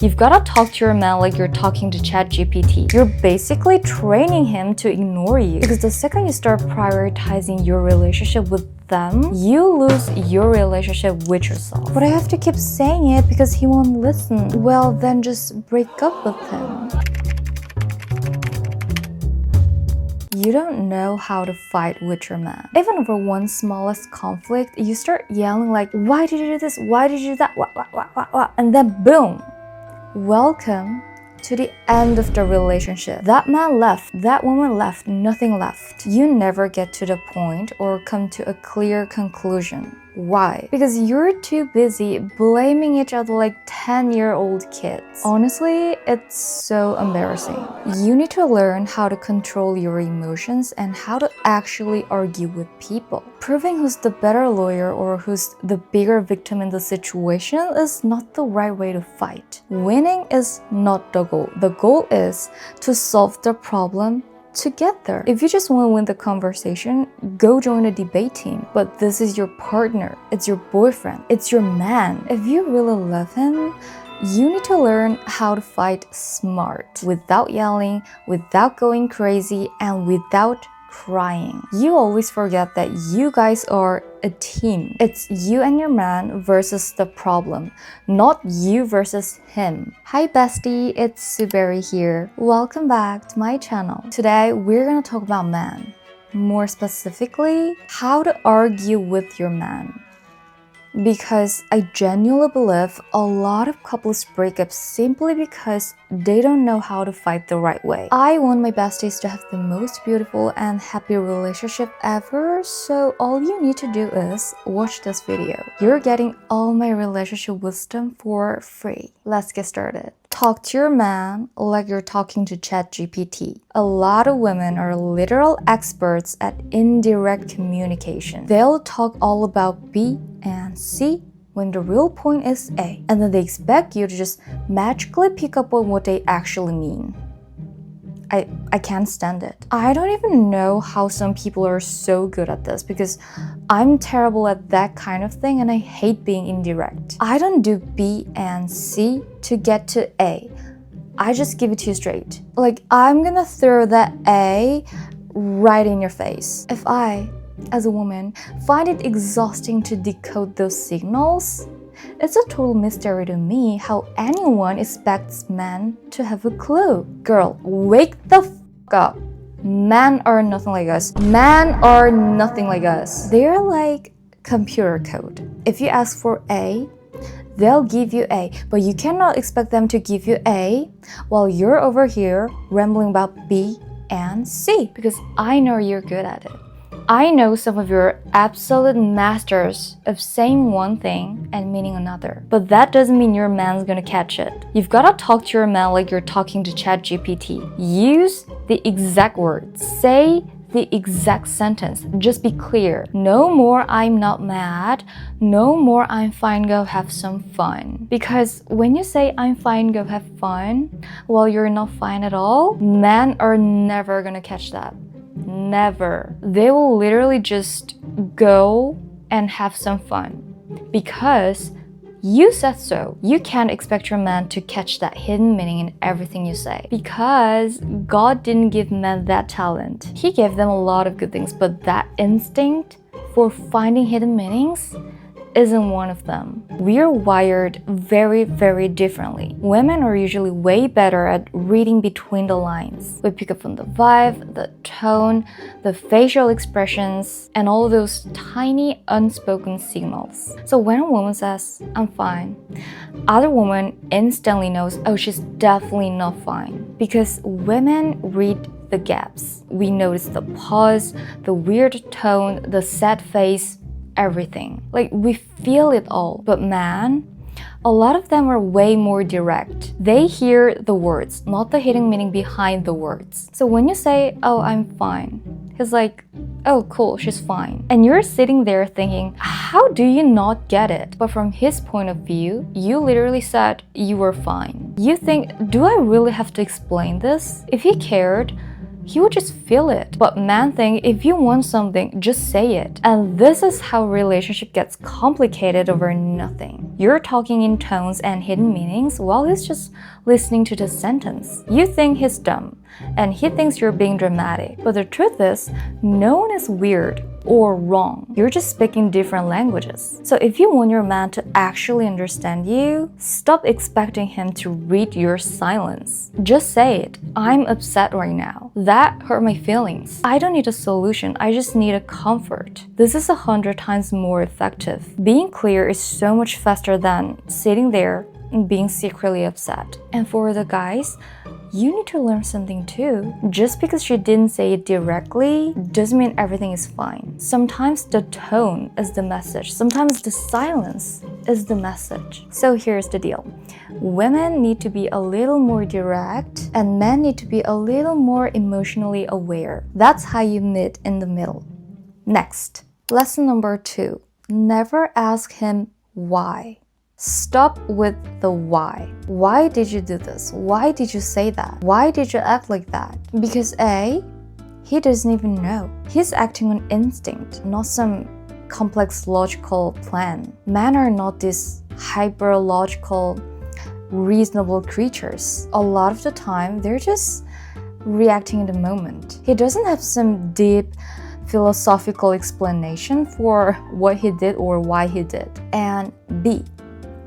You've gotta talk to your man like you're talking to ChatGPT. You're basically training him to ignore you. Because the second you start prioritizing your relationship with them, you lose your relationship with yourself. But I have to keep saying it because he won't listen. Well, then just break up with him. You don't know how to fight with your man. Even over one smallest conflict, you start yelling like, why did you do this? Why did you do that? What? And then boom. Welcome to the end of the relationship. That man left, that woman left, nothing left. You never get to the point or come to a clear conclusion. Why? Because you're too busy blaming each other like 10-year-old kids. Honestly, it's so embarrassing. You need to learn how to control your emotions and how to actually argue with people. Proving who's the better lawyer or who's the bigger victim in the situation is not the right way to fight. Winning is not the goal. The goal is to solve the problem together. If you just want to win the conversation, go join a debate team. But this is your partner, it's your boyfriend, it's your man. If you really love him, you need to learn how to fight smart, without yelling, without going crazy, and without crying. You always forget that you guys are a team. It's you and your man versus the problem, not you versus him. Hi bestie, it's Suberry here. Welcome back to my channel. Today we're gonna talk about men. More specifically, how to argue with your man. Because I genuinely believe a lot of couples break up simply because they don't know how to fight the right way. I want my besties to have the most beautiful and happy relationship ever, so all you need to do is watch this video. You're getting all my relationship wisdom for free. Let's get started. Talk to your man like you're talking to ChatGPT. A lot of women are literal experts at indirect communication. They'll talk all about B and C when the real point is A, and then they expect you to just magically pick up on what they actually mean. I can't stand it. I don't even know how some people are so good at this because I'm terrible at that kind of thing and I hate being indirect. I don't do B and C to get to A. I just give it to you straight. Like, I'm gonna throw that A right in your face. If I, as a woman, find it exhausting to decode those signals, it's a total mystery to me how anyone expects men to have a clue. Girl, wake the f up. Men are nothing like us. Men are nothing like us. They're like computer code. If you ask for A, they'll give you A, but you cannot expect them to give you A while you're over here rambling about B and C, because I know you're good at it. I know some of you are absolute masters of saying one thing and meaning another, but that doesn't mean your man's gonna catch it. You've gotta talk to your man like you're talking to ChatGPT. Use the exact words. Say the exact sentence. Just be clear. No more I'm not mad. No more I'm fine, go have some fun. Because when you say I'm fine, go have fun while you're not fine at all, men are never gonna catch that. Never. They will literally just go and have some fun because you said so. You can't expect your man to catch that hidden meaning in everything you say because God didn't give men that talent. He gave them a lot of good things, but that instinct for finding hidden meanings isn't one of them. We are wired very, very differently. Women are usually way better at reading between the lines. We pick up on the vibe, the tone, the facial expressions, and all those tiny unspoken signals. So when a woman says, I'm fine, other woman instantly knows, oh, she's definitely not fine. Because women read the gaps. We notice the pause, the weird tone, the sad face, everything. Like, we feel it all. But man, a lot of them are way more direct. They hear the words, not the hidden meaning behind the words. So when you say, oh, I'm fine, he's like, oh, cool, she's fine. And you're sitting there thinking, how do you not get it? But from his point of view, you literally said you were fine. You think, do I really have to explain this? If he cared, he would just feel it. But men think if you want something, just say it. And this is how relationship gets complicated over nothing. You're talking in tones and hidden meanings while he's just listening to the sentence. You think he's dumb, and he thinks you're being dramatic. But the truth is, no one is weird or wrong. You're just speaking different languages. So if you want your man to actually understand you, stop expecting him to read your silence. Just say it. I'm upset right now. That hurt my feelings. I don't need a solution. I just need a comfort. This is 100 times more effective. Being clear is so much faster than sitting there and being secretly upset. And for the guys, you need to learn something too. Just because she didn't say it directly doesn't mean everything is fine. Sometimes the tone is the message. Sometimes the silence is the message. So here's the deal. Women need to be a little more direct and men need to be a little more emotionally aware. That's how you meet in the middle. Next, lesson number 2. Never ask him why. Stop with the why. Why did you do this? Why did you say that? Why did you act like that? Because A, he doesn't even know. He's acting on instinct, not some complex logical plan. Men are not these hyper-logical, reasonable creatures. A lot of the time, they're just reacting in the moment. He doesn't have some deep philosophical explanation for what he did or why he did. And B,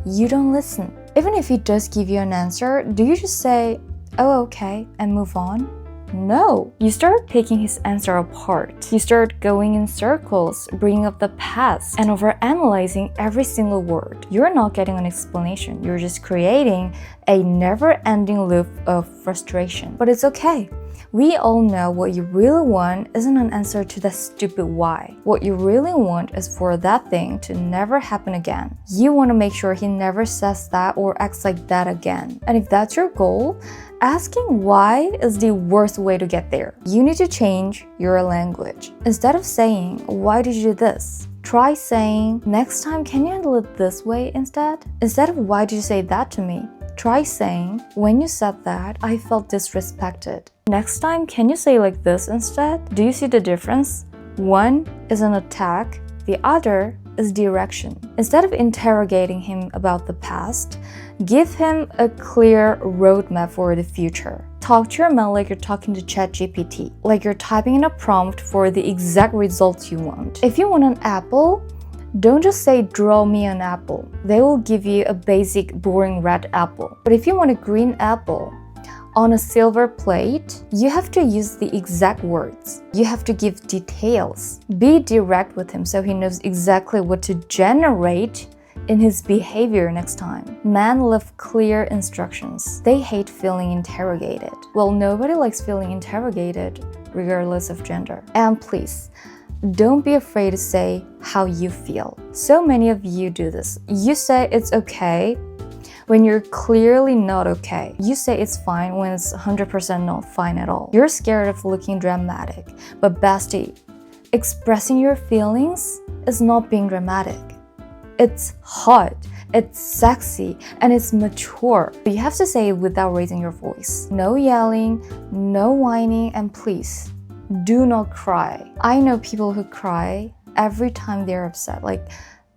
you don't listen. Even if he does give you an answer, do you just say, oh, okay, and move on? No. You start picking his answer apart. You start going in circles, bringing up the past, and overanalyzing every single word. You're not getting an explanation. You're just creating a never-ending loop of frustration. But it's okay. We all know what you really want isn't an answer to that stupid why. What you really want is for that thing to never happen again. You want to make sure he never says that or acts like that again. And if that's your goal, asking why is the worst way to get there. You need to change your language. Instead of saying, why did you do this? Try saying, next time can you handle it this way instead? Instead of why did you say that to me? Try saying, when you said that, I felt disrespected. Next time, can you say like this instead? Do you see the difference? One is an attack, the other is direction. Instead of interrogating him about the past, give him a clear roadmap for the future. Talk to your man like you're talking to ChatGPT, like you're typing in a prompt for the exact results you want. If you want an apple, don't just say, draw me an apple. They will give you a basic, boring red apple. But if you want a green apple on a silver plate, you have to use the exact words. You have to give details. Be direct with him so he knows exactly what to generate in his behavior next time. Men love clear instructions. They hate feeling interrogated. Well, nobody likes feeling interrogated, regardless of gender. And please, don't be afraid to say how you feel. So many of you do this. You say it's okay when you're clearly not okay. You say it's fine when it's 100% not fine at all. You're scared of looking dramatic. But bestie, expressing your feelings is not being dramatic. It's hot, it's sexy, and it's mature. But you have to say it without raising your voice. No yelling, no whining, and please, do not cry. I know people who cry every time they're upset. Like,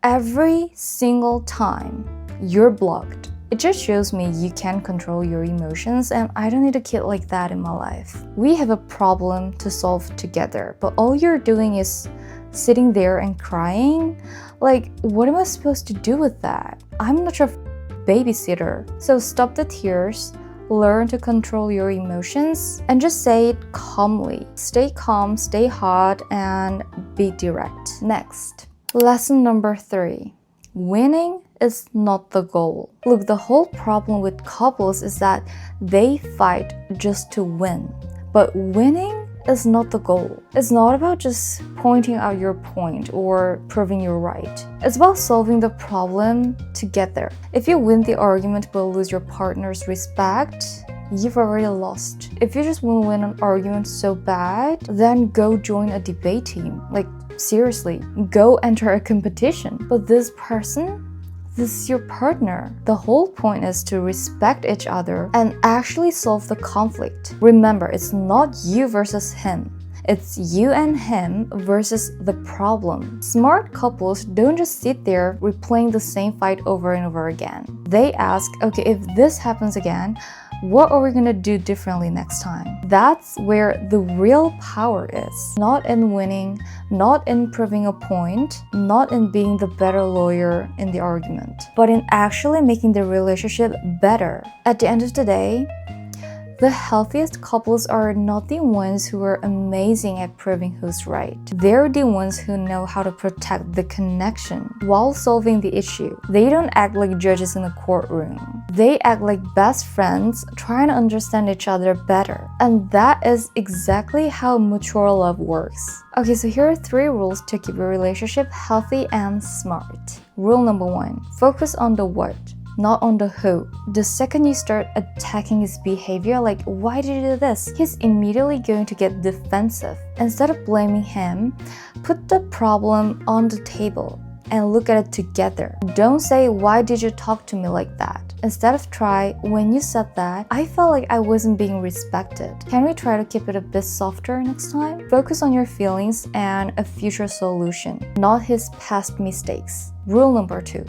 every single time you're blocked. It just shows me you can control your emotions, and I don't need a kid like that in my life. We have a problem to solve together, but all you're doing is sitting there and crying. Like, what am I supposed to do with that? I'm not your babysitter. So stop the tears. Learn to control your emotions and just say it calmly. Stay calm, stay hot, and be direct. Next, lesson number 3. Winning is not the goal. Look, the whole problem with couples is that they fight just to win. But winning is not the goal. It's not about just pointing out your point or proving you're right. It's about solving the problem to get there. If you win the argument but lose your partner's respect, you've already lost. If you just want to win an argument so bad, then go join a debate team. Like, seriously, go enter a competition. But this is your partner. The whole point is to respect each other and actually solve the conflict. Remember, it's not you versus him. It's you and him versus the problem. Smart couples don't just sit there replaying the same fight over and over again. They ask, okay, if this happens again, what are we gonna do differently next time? That's where the real power is. Not in winning, not in proving a point, not in being the better lawyer in the argument, but in actually making the relationship better. At the end of the day, the healthiest couples are not the ones who are amazing at proving who's right. They're the ones who know how to protect the connection while solving the issue. They don't act like judges in a courtroom. They act like best friends trying to understand each other better. And that is exactly how mature love works. Okay, so here are 3 rules to keep your relationship healthy and smart. Rule number 1, focus on the what, not on the who. The second you start attacking his behavior, like, why did you do this? He's immediately going to get defensive. Instead of blaming him, put the problem on the table and look at it together. Don't say, why did you talk to me like that? Instead of try, when you said that, I felt like I wasn't being respected. Can we try to keep it a bit softer next time? Focus on your feelings and a future solution, not his past mistakes. Rule number 2.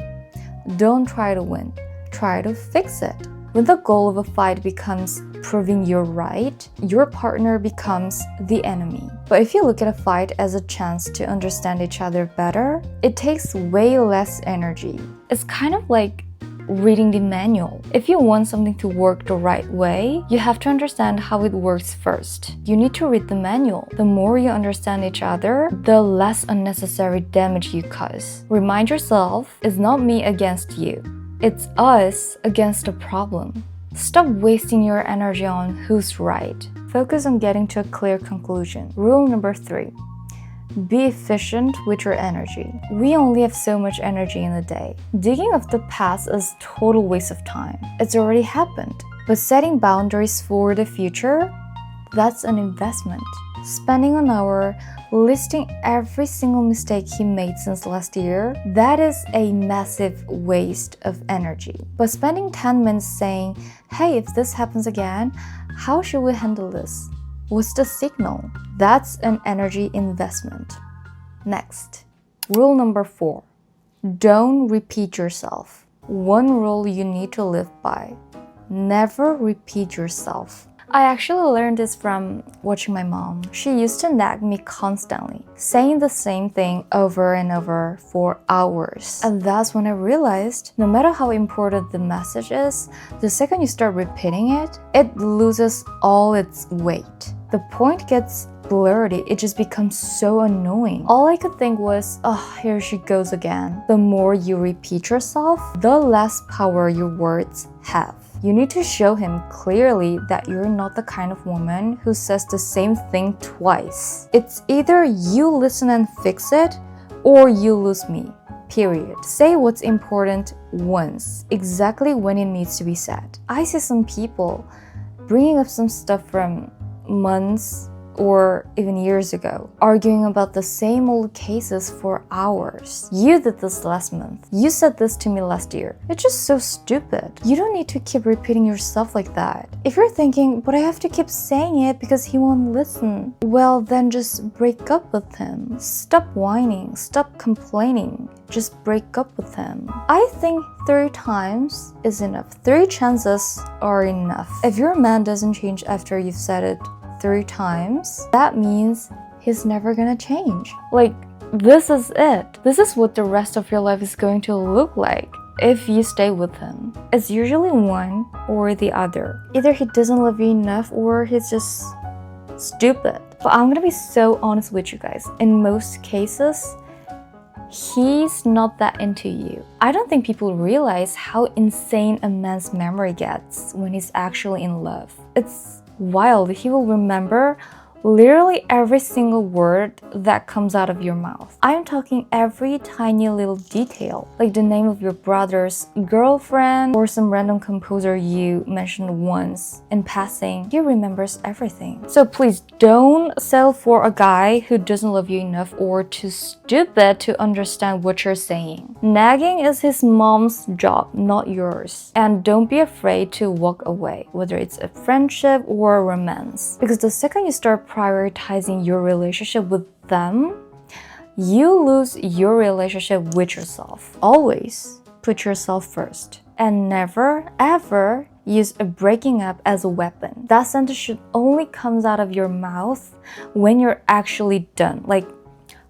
Don't try to win, try to fix it. When the goal of a fight becomes proving you're right, your partner becomes the enemy. But if you look at a fight as a chance to understand each other better, it takes way less energy. It's kind of like reading the manual. If you want something to work the right way, you have to understand how it works first. You need to read the manual. The more you understand each other, the less unnecessary damage you cause. Remind yourself, it's not me against you. It's us against the problem. Stop wasting your energy on who's right. Focus on getting to a clear conclusion. Rule number 3. Be efficient with your energy. We only have so much energy in a day. Digging up the past is a total waste of time. It's already happened. But setting boundaries for the future, that's an investment. Spending an hour listing every single mistake he made since last year, that is a massive waste of energy. But spending 10 minutes saying, hey, if this happens again, how should we handle this? What's the signal? That's an energy investment. Next, rule number 4. Don't repeat yourself. One rule you need to live by. Never repeat yourself. I actually learned this from watching my mom. She used to nag me constantly, saying the same thing over and over for hours. And that's when I realized, no matter how important the message is, the second you start repeating it, it loses all its weight. The point gets blurry, it just becomes so annoying. All I could think was, oh, here she goes again. The more you repeat yourself, the less power your words have. You need to show him clearly that you're not the kind of woman who says the same thing twice. It's either you listen and fix it, or you lose me. Period. Say what's important once, exactly when it needs to be said. I see some people bringing up some stuff from months or even years ago, arguing about the same old cases for hours. You did this last month. You said this to me last year. It's just so stupid. You don't need to keep repeating yourself like that. If you're thinking, but I have to keep saying it because he won't listen, well, then just break up with him. Stop whining. Stop complaining. Just break up with him. I think 3 times is enough. 3 chances are enough. If your man doesn't change after you've said it 3 times, that means he's never gonna change. Like, this is it. This is what the rest of your life is going to look like if you stay with him. It's usually one or the other. Either he doesn't love you enough or he's just stupid. But I'm gonna be so honest with you guys. In most cases, he's not that into you. I don't think people realize how insane a man's memory gets when he's actually in love. It's wild. He will remember literally every single word that comes out of your mouth. I'm talking every tiny little detail, like the name of your brother's girlfriend or some random composer you mentioned once in passing. He remembers everything. So please don't settle for a guy who doesn't love you enough or too stupid to understand what you're saying. Nagging is his mom's job, not yours. And don't be afraid to walk away, whether it's a friendship or a romance. Because the second you start prioritizing your relationship with them, you lose your relationship with yourself. Always put yourself first and never ever use a breaking up as a weapon. That sentence should only come out of your mouth when you're actually done, like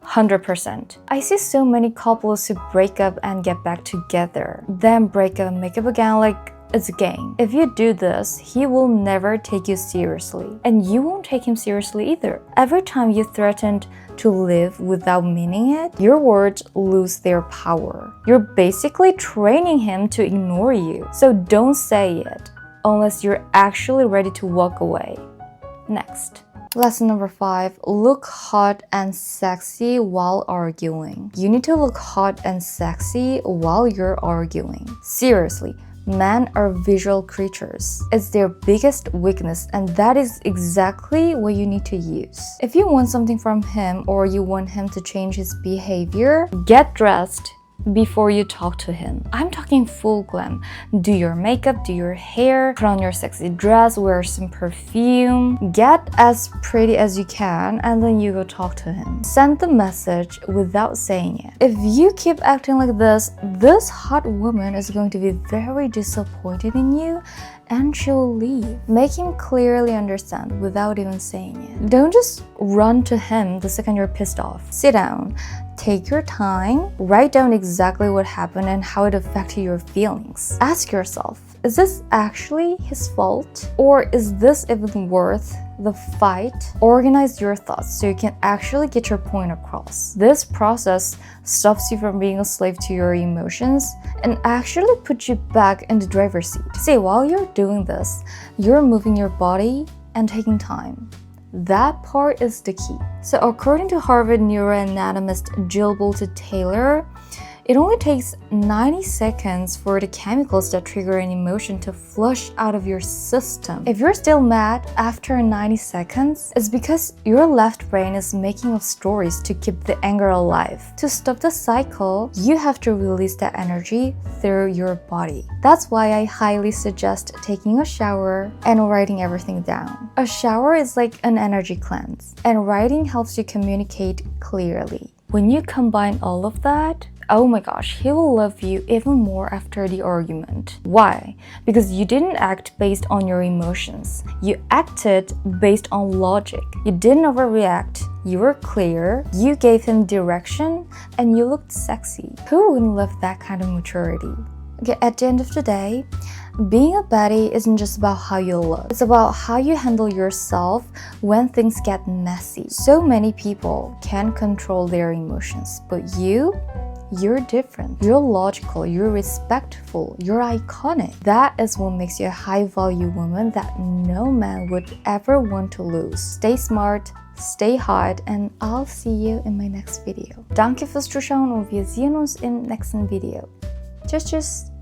100%. I see so many couples who break up and get back together, then break up and make up again like it's a game. If you do this, he will never take you seriously, and you won't take him seriously either. Every time you threatened to live without meaning it, your words lose their power. You're basically training him to ignore you. So don't say it unless you're actually ready to walk away. Next. Lesson number 5, look hot and sexy while arguing. You need to look hot and sexy while you're arguing. Seriously. Men are visual creatures. It's their biggest weakness, and that is exactly what you need to use. If you want something from him or you want him to change his behavior, get dressed before you talk to him. I'm talking full glam. Do your makeup, do your hair, put on your sexy dress, wear some perfume, get as pretty as you can, and then you go talk to him. Send the message without saying it. If you keep acting like this hot woman is going to be very disappointed in you and she'll leave. Make him clearly understand without even saying it. Don't just run to him the second you're pissed off. Sit down. Take your time, write down exactly what happened and how it affected your feelings. Ask yourself, is this actually his fault? Or is this even worth the fight? Organize your thoughts so you can actually get your point across. This process stops you from being a slave to your emotions and actually puts you back in the driver's seat. See, while you're doing this, you're moving your body and taking time. That part is the key. So according to Harvard neuroanatomist Jill Bolte-Taylor, it only takes 90 seconds for the chemicals that trigger an emotion to flush out of your system. If you're still mad after 90 seconds, it's because your left brain is making up stories to keep the anger alive. To stop the cycle, you have to release that energy through your body. That's why I highly suggest taking a shower and writing everything down. A shower is like an energy cleanse, and writing helps you communicate clearly. When you combine all of that, oh my gosh, he will love you even more after the argument. Why? Because you didn't act based on your emotions. You acted based on logic. You didn't overreact. You were clear, you gave him direction, and you looked sexy. Who wouldn't love that kind of maturity? Okay, at the end of the day, being a baddie isn't just about how you look. It's about how you handle yourself when things get messy. So many people can control their emotions, but you're different. You're logical, you're respectful, you're iconic. That is what makes you a high-value woman that no man would ever want to lose. Stay smart, stay hot, and I'll see you in my next video. Danke fürs Zuschauen und wir sehen uns im nächsten Video. Tschüss, tschüss!